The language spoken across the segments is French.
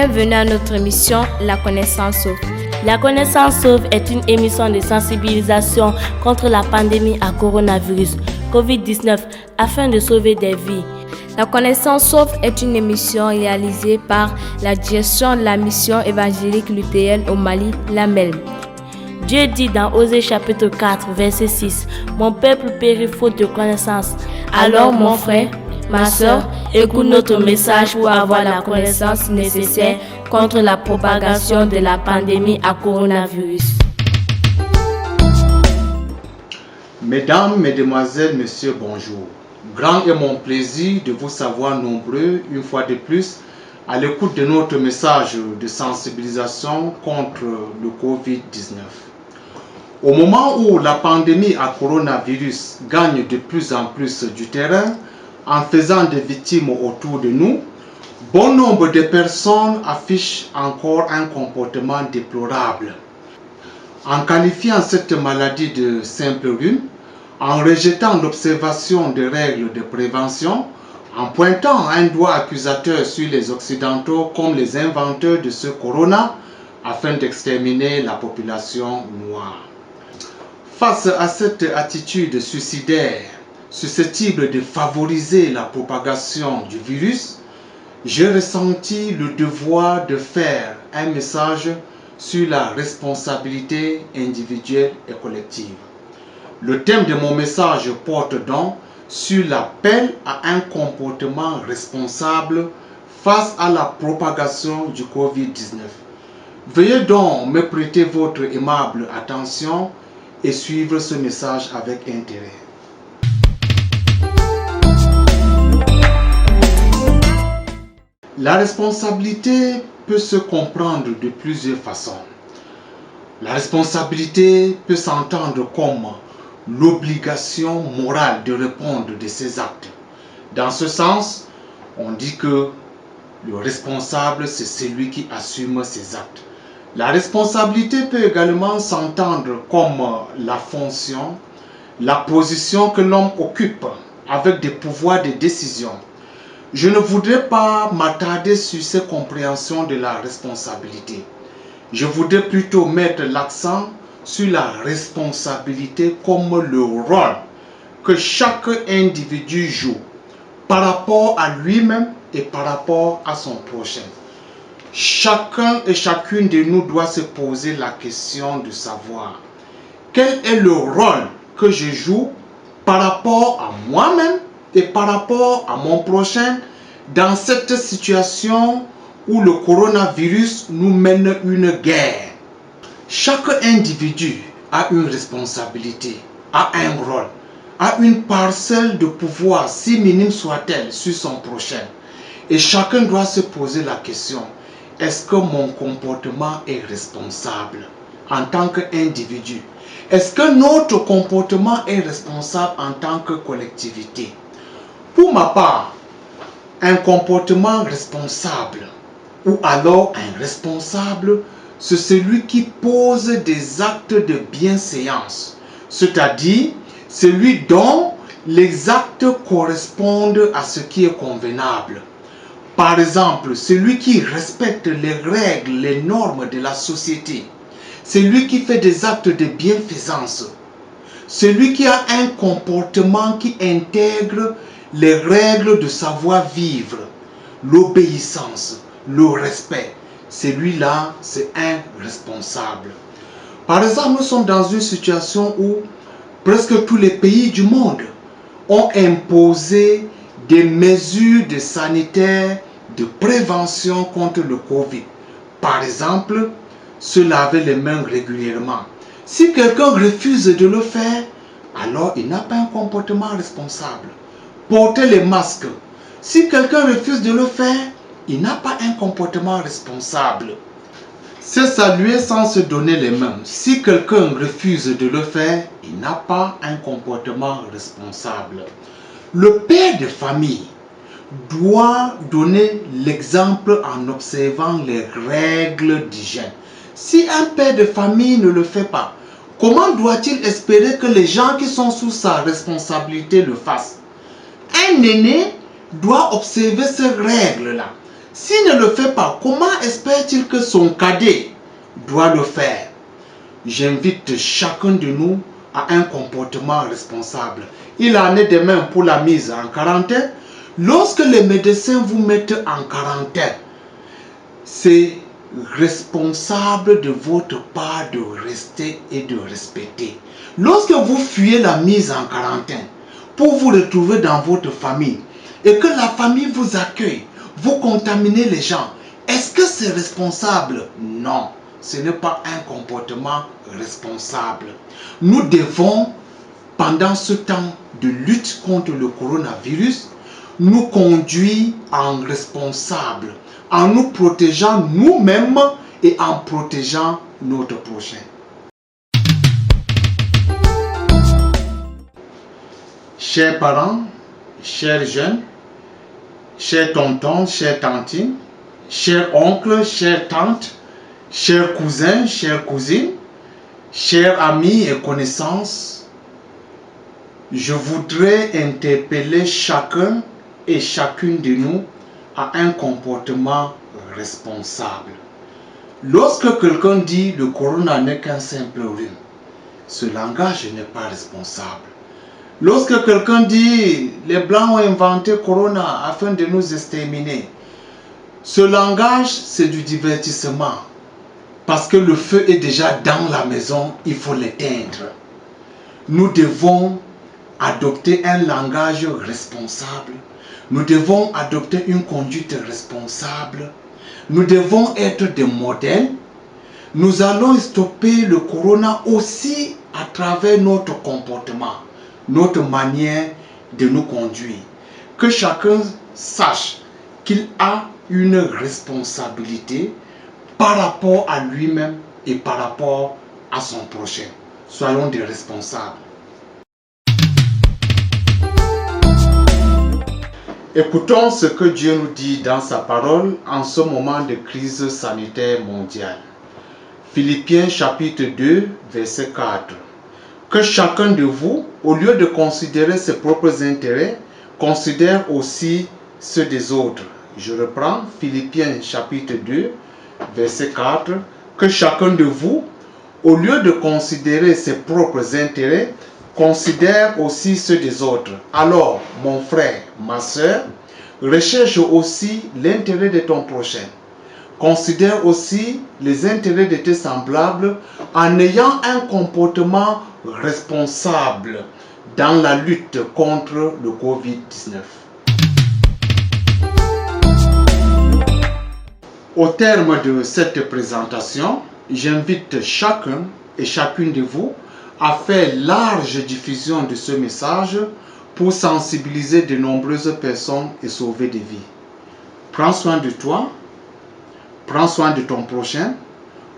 Bienvenue à notre émission La connaissance sauve. La connaissance sauve est une émission de sensibilisation contre la pandémie à coronavirus COVID-19 afin de sauver des vies. La connaissance sauve est une émission réalisée par la direction de la mission évangélique luthérienne au Mali, l'AMEL. Dieu dit dans Osée chapitre 4, verset 6, « Mon peuple périt faute de connaissance. » Alors mon frère, ma soeur, écoute notre message pour avoir la connaissance nécessaire contre la propagation de la pandémie à coronavirus. Mesdames, Mesdemoiselles, Messieurs, bonjour. Grand est mon plaisir de vous savoir nombreux, une fois de plus, à l'écoute de notre message de sensibilisation contre le Covid-19. Au moment où la pandémie à coronavirus gagne de plus en plus du terrain, en faisant des victimes autour de nous, bon nombre de personnes affichent encore un comportement déplorable. En qualifiant cette maladie de simple rhume, en rejetant l'observation des règles de prévention, en pointant un doigt accusateur sur les Occidentaux comme les inventeurs de ce corona afin d'exterminer la population noire. Face à cette attitude suicidaire, susceptible de favoriser la propagation du virus, j'ai ressenti le devoir de faire un message sur la responsabilité individuelle et collective. Le thème de mon message porte donc sur l'appel à un comportement responsable face à la propagation du Covid-19. Veuillez donc me prêter votre aimable attention et suivre ce message avec intérêt. La responsabilité peut se comprendre de plusieurs façons. La responsabilité peut s'entendre comme l'obligation morale de répondre de ses actes. Dans ce sens, on dit que le responsable, c'est celui qui assume ses actes. La responsabilité peut également s'entendre comme la fonction, la position que l'homme occupe avec des pouvoirs de décision. Je ne voudrais pas m'attarder sur ces compréhensions de la responsabilité. Je voudrais plutôt mettre l'accent sur la responsabilité comme le rôle que chaque individu joue par rapport à lui-même et par rapport à son prochain. Chacun et chacune de nous doit se poser la question de savoir quel est le rôle que je joue par rapport à moi-même et par rapport à mon prochain dans cette situation où le coronavirus nous mène une guerre. Chaque individu a une responsabilité, a un rôle, a une parcelle de pouvoir, si minime soit-elle, sur son prochain. Et chacun doit se poser la question, est-ce que mon comportement est responsable en tant qu'individu? Est-ce que notre comportement est responsable en tant que collectivité? Pour ma part, un comportement responsable ou alors un responsable, c'est celui qui pose des actes de bienséance, c'est-à-dire celui dont les actes correspondent à ce qui est convenable. Par exemple, celui qui respecte les règles, les normes de la société, celui qui fait des actes de bienfaisance, celui qui a un comportement qui intègre les règles de savoir-vivre, l'obéissance, le respect. Celui-là, c'est un responsable. Par exemple, nous sommes dans une situation où presque tous les pays du monde ont imposé des mesures de sanitaire, de prévention contre le Covid. Par exemple, se laver les mains régulièrement. Si quelqu'un refuse de le faire, alors il n'a pas un comportement responsable. Porter les masques. Si quelqu'un refuse de le faire, il n'a pas un comportement responsable. Se saluer sans se donner les mains. Si quelqu'un refuse de le faire, il n'a pas un comportement responsable. Le père de famille doit donner l'exemple en observant les règles d'hygiène. Si un père de famille ne le fait pas, comment doit-il espérer que les gens qui sont sous sa responsabilité le fassent? Un aîné doit observer ces règles-là. S'il ne le fait pas, comment espère-t-il que son cadet doit le faire? J'invite chacun de nous à un comportement responsable. Il en est de même pour la mise en quarantaine. Lorsque les médecins vous mettent en quarantaine, c'est responsable de votre part de rester et de respecter. Lorsque vous fuyez la mise en quarantaine pour vous retrouver dans votre famille et que la famille vous accueille, vous contaminez les gens, est-ce que c'est responsable? Non, ce n'est pas un comportement responsable. Nous devons, pendant ce temps de lutte contre le coronavirus, nous conduire en responsable, en nous protégeant nous-mêmes et en protégeant notre prochain. Chers parents, chers jeunes, chers tontons, chers tantines, chers oncles, chères tantes, chers cousins, chères cousines, chers amis et connaissances, je voudrais interpeller chacun et chacune de nous à un comportement responsable. Lorsque quelqu'un dit le corona n'est qu'un simple rhume, ce langage n'est pas responsable. Lorsque quelqu'un dit les blancs ont inventé corona afin de nous exterminer, ce langage c'est du divertissement. Parce que le feu est déjà dans la maison, il faut l'éteindre. Nous devons adopter un langage responsable. Nous devons adopter une conduite responsable. Nous devons être des modèles. Nous allons stopper le corona aussi à travers notre comportement, notre manière de nous conduire. Que chacun sache qu'il a une responsabilité par rapport à lui-même et par rapport à son prochain. Soyons des responsables. Écoutons ce que Dieu nous dit dans sa parole en ce moment de crise sanitaire mondiale. Philippiens chapitre 2, verset 4. Que chacun de vous, au lieu de considérer ses propres intérêts, considère aussi ceux des autres. Je reprends Philippiens chapitre 2, verset 4. Que chacun de vous, au lieu de considérer ses propres intérêts, considère aussi ceux des autres. Alors, mon frère, ma soeur, recherche aussi l'intérêt de ton prochain. Considère aussi les intérêts de tes semblables en ayant un comportement responsable dans la lutte contre le Covid-19. Au terme de cette présentation, j'invite chacun et chacune de vous à faire large diffusion de ce message pour sensibiliser de nombreuses personnes et sauver des vies. Prends soin de toi, prends soin de ton prochain,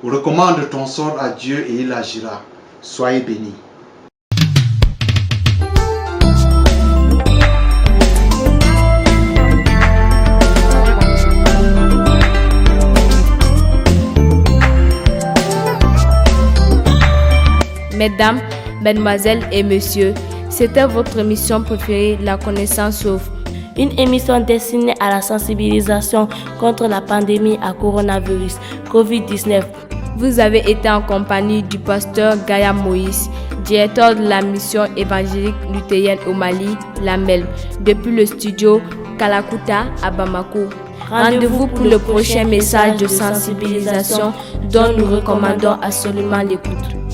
recommande ton sort à Dieu et il agira. Soyez bénis. Mesdames, mesdemoiselles et messieurs, c'était votre émission préférée, La Connaissance Sauve. Une émission destinée à la sensibilisation contre la pandémie à coronavirus COVID-19. Vous avez été en compagnie du pasteur Gaya Moïse, directeur de la mission évangélique luthérienne au Mali, la MELM, depuis le studio Kalakuta à Bamako. Rendez-vous pour le prochain message de sensibilisation dont nous recommandons absolument l'écoute.